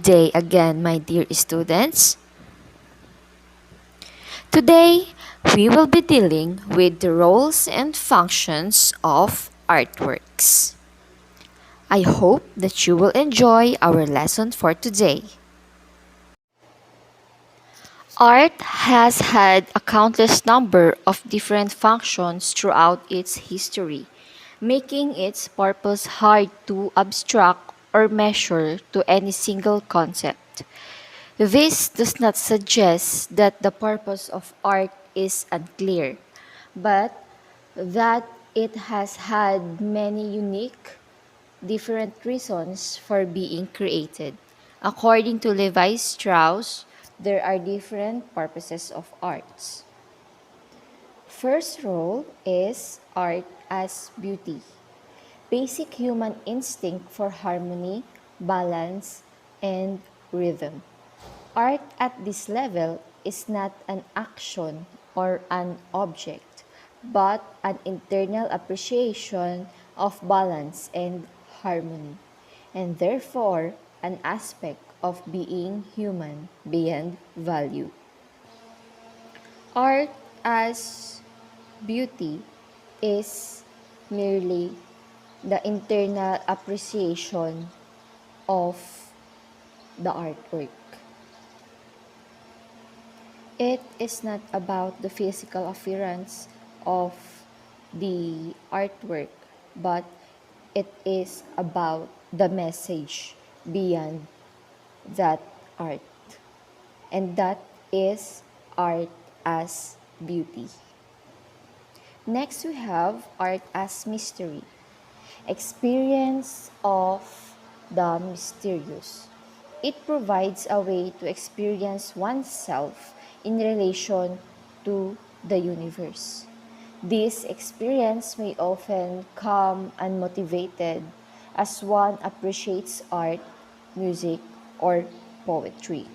day again, my dear students. Today, we will be dealing with the roles and functions of artworks. I hope that you will enjoy our lesson for today. Art has had a countless number of different functions throughout its history, making its purpose hard to abstract or measure to any single concept. This does not suggest that the purpose of art is unclear, but that it has had many unique, different reasons for being created. According to Levi Strauss, there are different purposes of arts. First role is art as beauty. Basic human instinct for harmony, balance, and rhythm. Art at this level is not an action or an object, but an internal appreciation of balance and harmony, and therefore an aspect of being human beyond value. Art as beauty is merely the internal appreciation of the artwork. It is not about the physical appearance of the artwork, but it is about the message beyond that art. And that is art as beauty. Next, we have art as mystery. Experience of the mysterious. It provides a way to experience oneself in relation to the universe. This experience may often come unmotivated as one appreciates art, music, or poetry.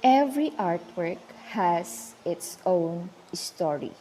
Every artwork has its own story,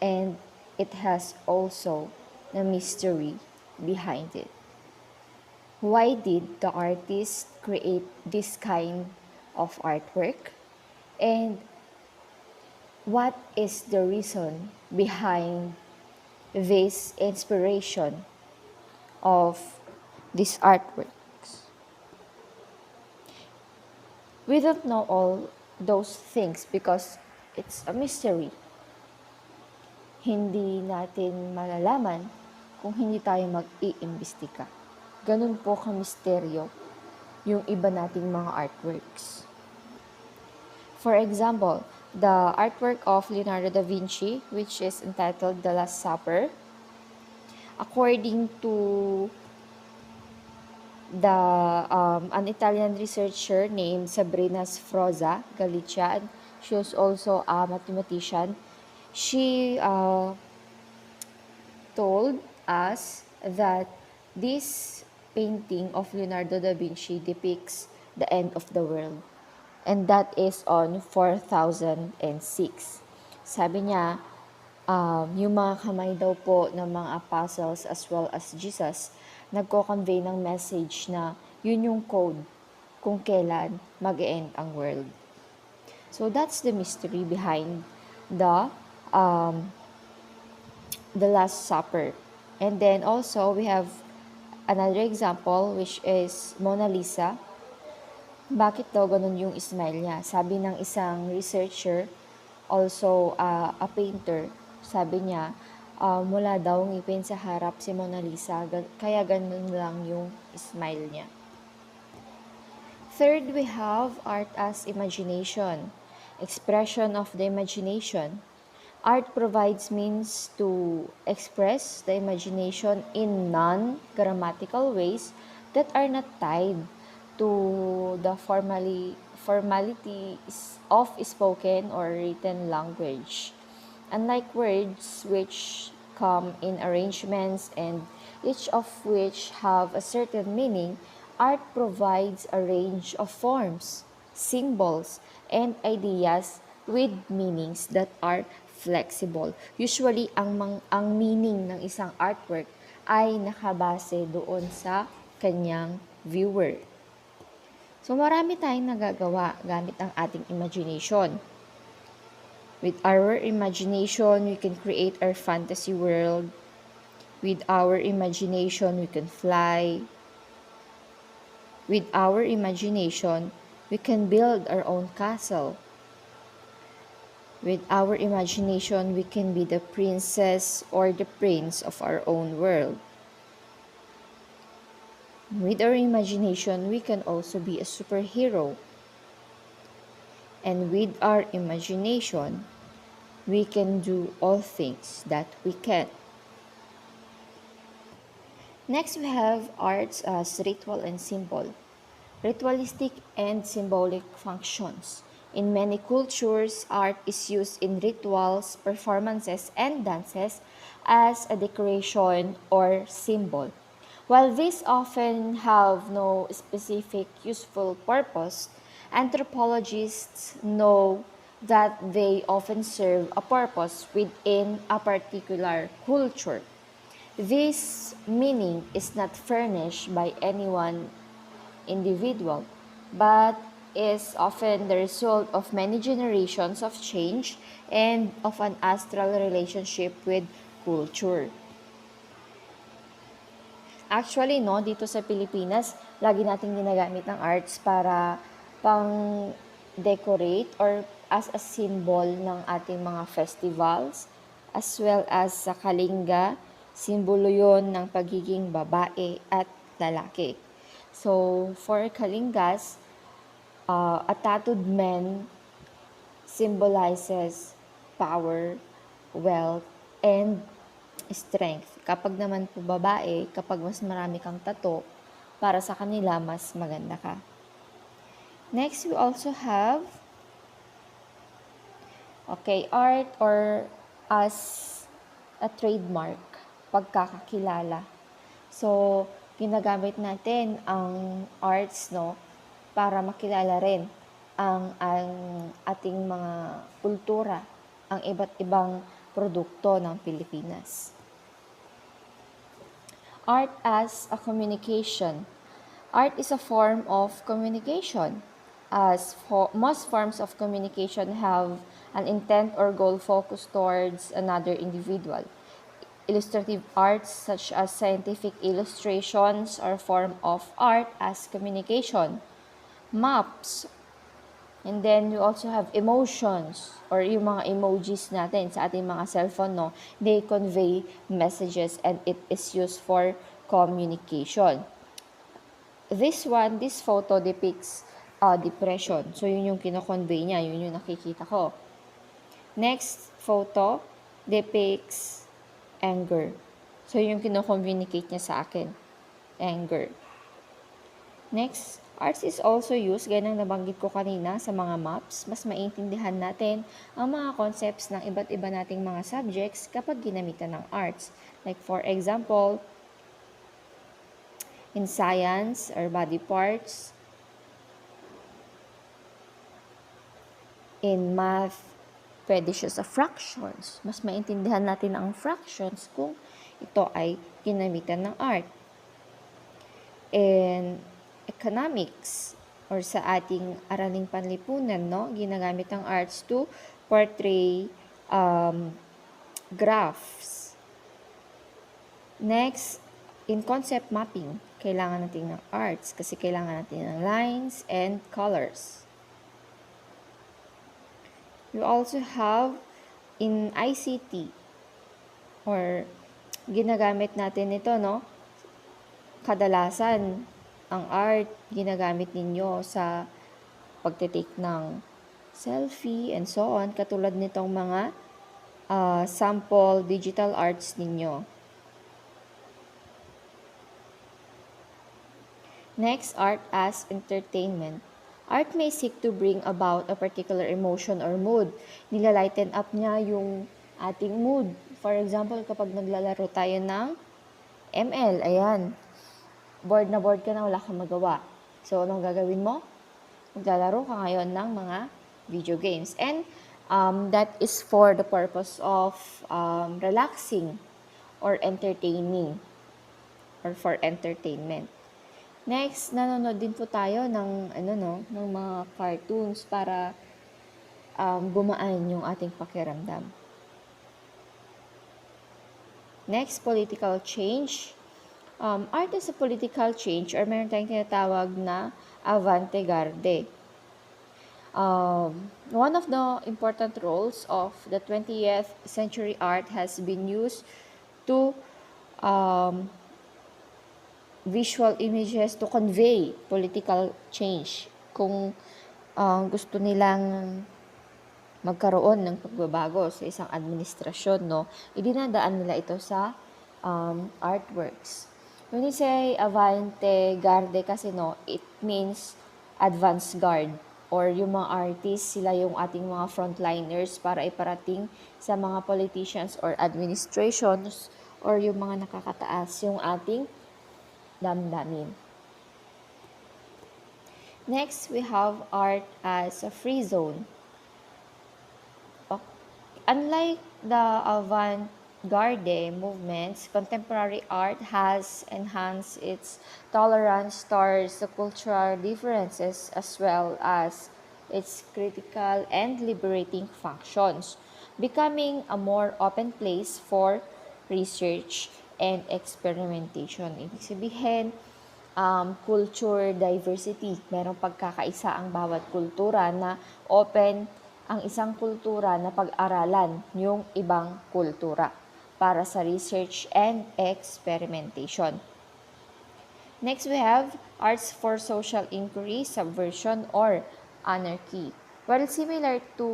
and it has also a mystery behind it. Why did the artist create this kind of artwork? And what is the reason behind this inspiration of these artworks? We don't know all those things because it's a mystery. Hindi natin malalaman kung hindi tayo mag-iimbestiga. Ganun po ka-misteryo yung iba nating mga artworks. For example, the artwork of Leonardo da Vinci, which is entitled The Last Supper, according to an Italian researcher named Sabrina Sfroza Galicia, she was also a mathematician. She told us that this painting of Leonardo da Vinci depicts the end of the world. And that is on 4006. Sabi niya, yung mga kamay daw po ng mga apostles as well as Jesus, nagko-convey ng message na yun yung code kung kailan mag-end ang world. So that's the mystery behind the Last Supper. And then also we have another example which is Mona Lisa. Bakit daw ganun yung smile niya? Sabi ng isang researcher, also a painter, sabi niya, mula daw ngipin sa harap si Mona Lisa, kaya ganun lang yung smile niya. Third, we have art as imagination. Expression of the imagination. Art provides means to express the imagination in non-grammatical ways that are not tied to the formalities of spoken or written language. Unlike words which come in arrangements and each of which have a certain meaning, art provides a range of forms, symbols, and ideas with meanings that are flexible. Usually, ang meaning ng isang artwork ay nakabase doon sa kanyang viewer. So, marami tayong nagagawa gamit ang ating imagination. With our imagination, we can create our fantasy world. With our imagination, we can fly. With our imagination, we can build our own castle. With our imagination, we can be the princess or the prince of our own world. With our imagination, we can also be a superhero. And with our imagination, we can do all things that we can. Next, we have arts as ritual and symbol. Ritualistic and symbolic functions. In many cultures, art is used in rituals, performances, and dances as a decoration or symbol. While these often have no specific useful purpose, anthropologists know that they often serve a purpose within a particular culture. This meaning is not furnished by anyone individual, but is often the result of many generations of change and of an astral relationship with culture. Actually, no, dito sa Pilipinas, lagi nating ginagamit ng arts para pang-decorate or as a symbol ng ating mga festivals, as well as sa Kalinga, simbolo yon ng pagiging babae at lalaki. So, for Kalingas, a tattooed man symbolizes power, wealth, and strength. Kapag naman po babae, kapag mas marami kang tato, para sa kanila, mas maganda ka. Next, we also have, art or as a trademark, pagkakakilala. So, ginagamit natin ang arts, no, para makilala rin ang ating mga kultura, ang iba't ibang produkto ng Pilipinas. Art as a communication. Art is a form of communication. Most forms of communication have an intent or goal focused towards another individual. Illustrative arts such as scientific illustrations are a form of art as communication. Maps. And then you also have emotions or yung mga emojis natin sa ating mga cellphone, no? They convey messages and it is used for communication. This photo depicts depression. So yun yung kino-convey niya, yun yung nakikita ko. Next photo depicts anger. So yung kino-communicate niya sa akin, anger. Next, arts is also used, gaya ng nabanggit ko kanina sa mga maps, mas maintindihan natin ang mga concepts ng iba't iba nating mga subjects kapag ginamitan ng arts. Like for example, in science or body parts, in math, pwede siya sa fractions. Mas maintindihan natin ang fractions kung ito ay ginamitan ng art. And economics or sa ating araling panlipunan, no? Ginagamit ang arts to portray graphs. Next, in concept mapping, kailangan natin ng arts kasi kailangan natin ng lines and colors. You also have in ICT or ginagamit natin ito, no? Kadalasan ang art ginagamit ninyo sa pagtitake ng selfie and so on, katulad nitong mga sample digital arts ninyo. Next, art as entertainment. Art may seek to bring about a particular emotion or mood. Nilalighten up niya yung ating mood. For example, kapag naglalaro tayo ng ML, ayan, bored na bored ka na, wala kang magawa. So, anong gagawin mo? Maglalaro ka ngayon ng mga video games. And that is for the purpose of relaxing or entertaining or for entertainment. Next, nanonood din po tayo ng ng mga cartoons para gumaan yung ating pakiramdam. Next, political change. Art is a political change or meron tayong tinatawag na avant-garde. One of the important roles of the 20th century art has been used to um, visual images to convey political change. Kung gusto nilang magkaroon ng pagbabago sa isang administrasyon, no, idinadaan nila ito sa artworks. When you say avant-garde kasi, no, it means advance guard or yung mga artists, sila yung ating mga frontliners para iparating sa mga politicians or administrations or yung mga nakakataas yung ating damdamin. Next, we have art as a free zone. Unlike the avant-garde movements, contemporary art has enhanced its tolerance towards the cultural differences as well as its critical and liberating functions, becoming a more open place for research and experimentation. Ibig sabihin, culture diversity. Merong pagkakaisa ang bawat kultura na open ang isang kultura na pag-aralan yung ibang kultura para sa research and experimentation. Next, we have arts for social inquiry, subversion, or anarchy. Well, similar to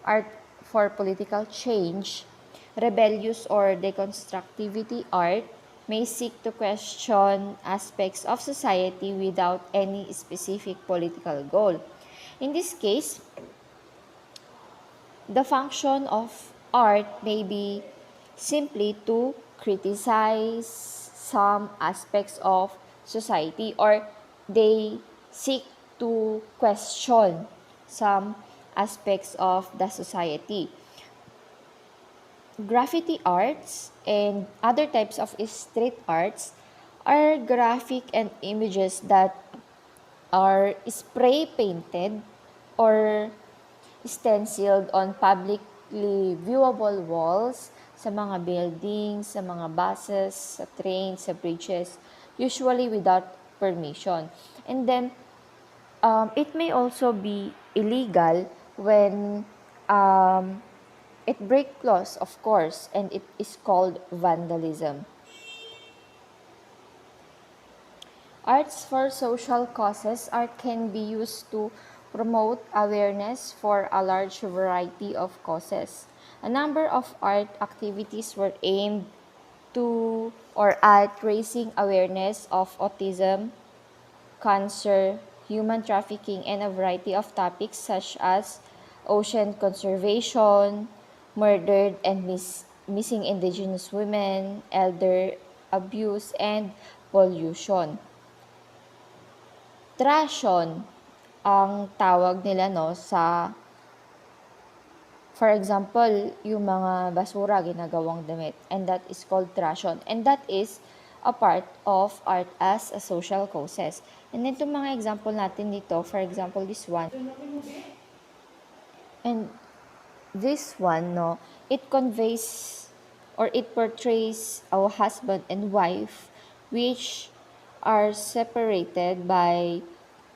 art for political change, rebellious or deconstructivity art may seek to question aspects of society without any specific political goal. In this case, the function of art may be simply to criticize some aspects of society, or they seek to question some aspects of the society. Graffiti arts and other types of street arts are graphic and images that are spray painted or stenciled on publicly viewable walls sa mga buildings, sa mga buses, sa trains, sa bridges, usually without permission. And then, it may also be illegal when it breaks laws, of course, and it is called vandalism. Arts for social causes. Art can be used to promote awareness for a large variety of causes. A number of art activities were aimed to or at raising awareness of autism, cancer, human trafficking, and a variety of topics such as ocean conservation, murdered and missing indigenous women, elder abuse, and pollution. Trashon ang tawag nila, no, sa for example, yung mga basura ginagawang damit, and that is called trashon, and that is a part of art as a social causes. And then itong mga example natin dito, for example, this one and this one, no, it conveys or it portrays a husband and wife which are separated by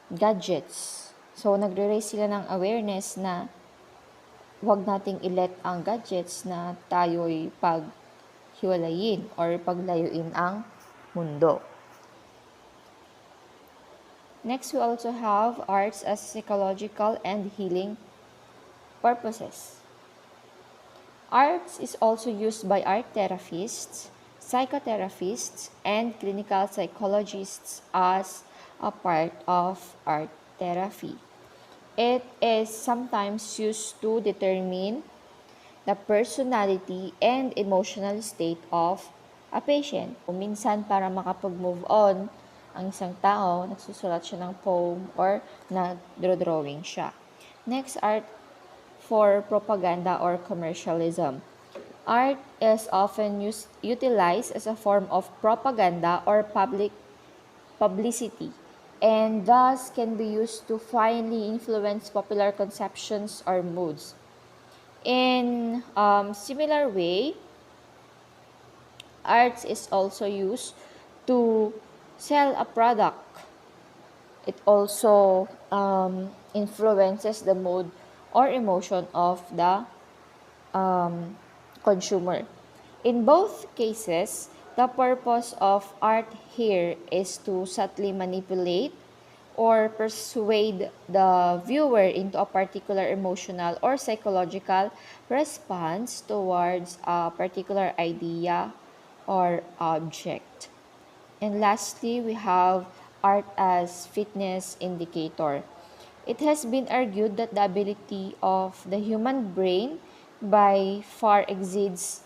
gadgets. So, nagre-raise sila ng awareness na wag nating i-let ang gadgets na tayo'y paghiwalayin or paglayuin ang mundo. Next, we also have arts as psychological and healing purposes. Arts is also used by art therapists, psychotherapists, and clinical psychologists as a part of art therapy. It is sometimes used to determine the personality and emotional state of a patient. Minsan para makapag-move on ang isang tao, nagsusulat siya ng poem or nag-drawing siya. Next, art for propaganda or commercialism. Art is often utilized as a form of propaganda or public publicity, and thus can be used to finely influence popular conceptions or moods. In similar way, arts is also used to sell a product. It also influences the mood or emotion of the consumer. In both cases, the purpose of art here is to subtly manipulate or persuade the viewer into a particular emotional or psychological response towards a particular idea or object. And lastly, we have art as fitness indicator. It has been argued that the ability of the human brain by far exceeds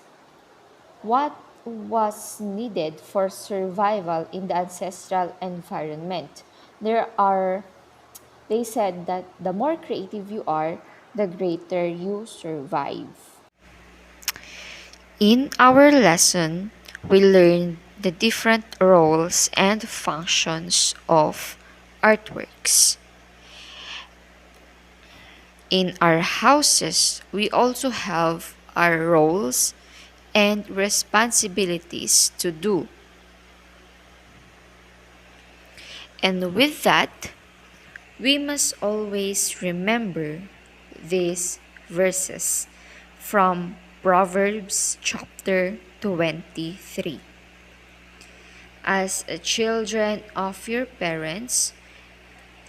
what was needed for survival in the ancestral environment. They said that the more creative you are, the greater you survive. In our lesson, we learned the different roles and functions of artworks. In our houses, we also have our roles and responsibilities to do. And with that, we must always remember these verses from Proverbs chapter 23. As a children of your parents,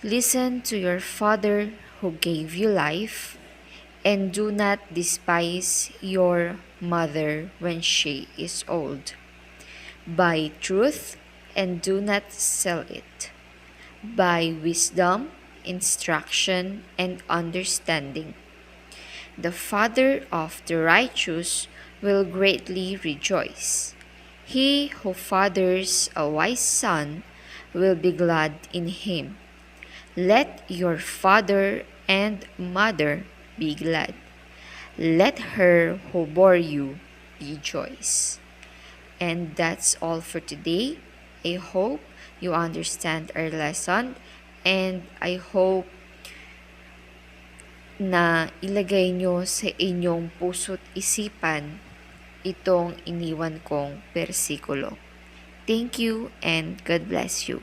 listen to your father who gave you life, and do not despise your mother when she is old. Buy truth and do not sell it. Buy wisdom, instruction, and understanding. The father of the righteous will greatly rejoice. He who fathers a wise son will be glad in him. Let your father and mother be glad. Let her who bore you rejoice. And that's all for today. I hope you understand our lesson, and I hope na ilagay nyo sa inyong puso't isipan itong iniwan kong bersikulo. Thank you and God bless you.